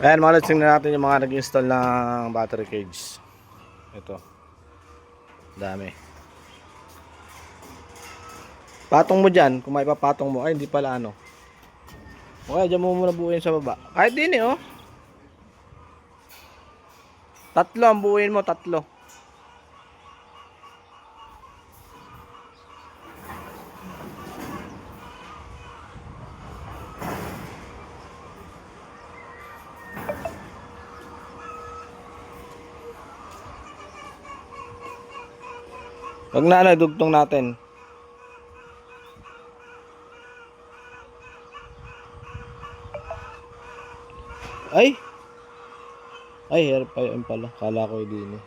Ayan mga lods, tingnan natin yung mga nag-install ng battery cage. Ito. Dami. Patong mo dyan, kung may papatong mo. Ay, hindi pala ano. Okay, dyan mo muna buuin sa baba. Kahit din oh. Tatlo ang buuin mo, tatlo. Wag na dugtong natin. Ay! Ay, hair pa yun pala. Kala ko din eh.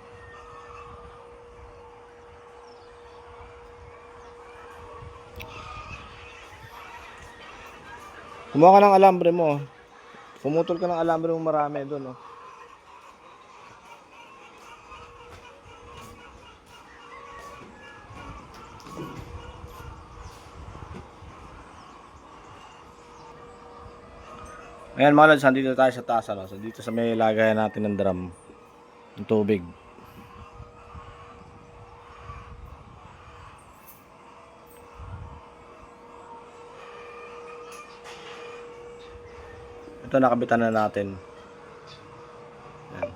Kumuha ka ng alambre mo. Pumutol ka ng alambre mo marami doon oh. Ayan mga lods, dito tayo sa taas ano? So, dito sa may lagayan natin ng drum ng tubig. Ito nakabitan na natin. Ayan.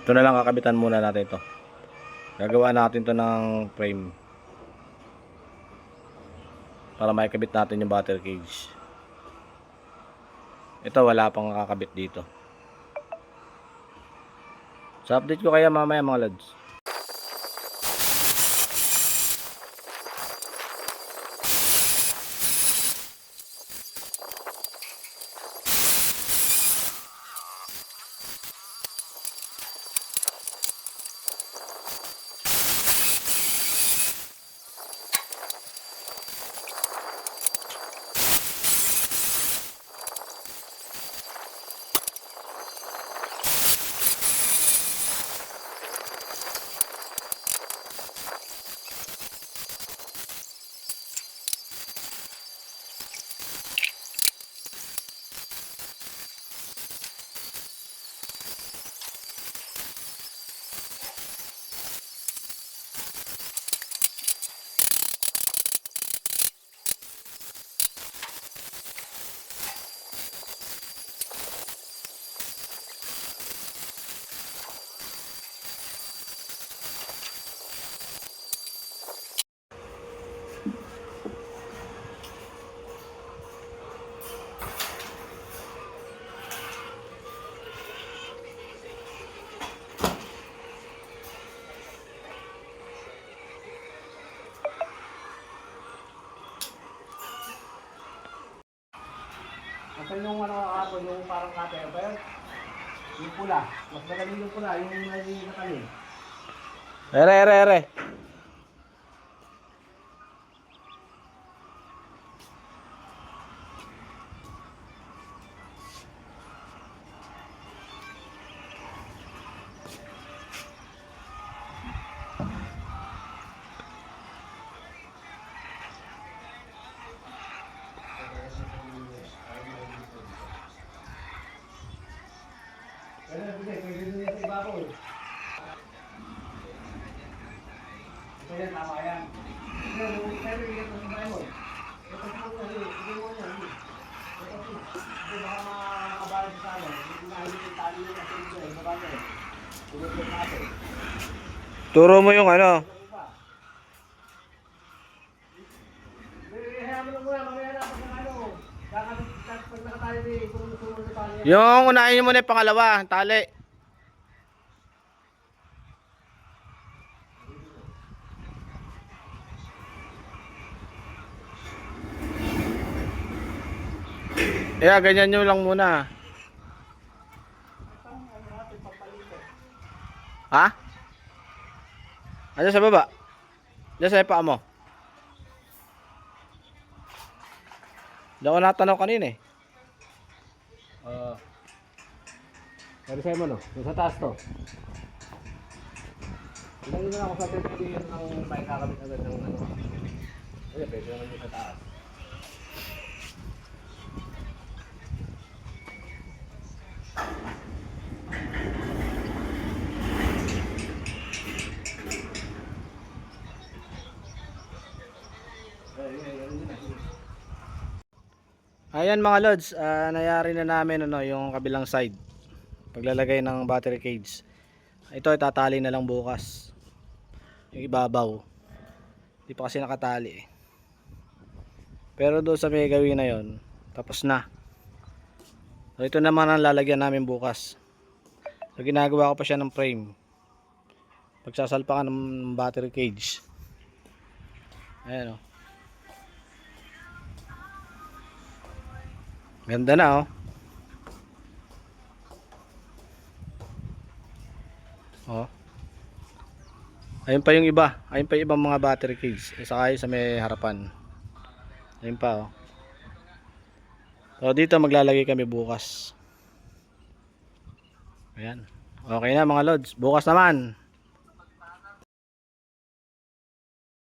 Ito na lang kakabitan muna natin ito. Gagawa natin to ng frame para maikabit natin yung battery cage. Ito wala pang kakabit dito. So update ko kaya mamaya mga lods. Kasi yung ano ako, yung parang cutter ba yun? Yung pula. Mas magaling yung pula, yung nakalim. Ere. Pwede din sa iba ko eh. Ito yan, tama yan. Pero yung ito sa bahay mo. Ito sa mga hindi mo yan. Ito po. Ito baka makakabalan sa ano. Hindi na hindi yung tali yung asin ko eh. Marami eh. Tulog yung natin. Turo mo yung ano. Yung unahin nyo muna yung pangalawa, tali. Yeah, ganyan nyo lang muna. Ha? Ano sa baba? Diyan sa paa mo. Diyan ko natanong kanina eh. Pero sa'yo mo no? Sa taas to. Ilagay mo na ako sa 30 ng may kakabit agad ng ano. Ayan, pwede naman dito sa taas. Ayan mga lods, nangyari na namin ano, yung kabilang side. Paglalagay ng battery cage. Ito itatali na lang bukas. Yung ibabaw. Hindi pa kasi nakatali eh. Pero doon sa may gawin na yon, tapos na. So, ito naman ang lalagyan namin bukas. So, ginagawa ko pa siya ng frame. Pagsasalpakan ng battery cage. Ayan o. Ganda na oh. Oh. Ayun pa yung iba. Ayun pa yung ibang mga battery cage. Isa kayo sa may harapan. Ayun pa oh. So dito maglalagay kami bukas. Ayan. Okay na mga lods. Bukas naman.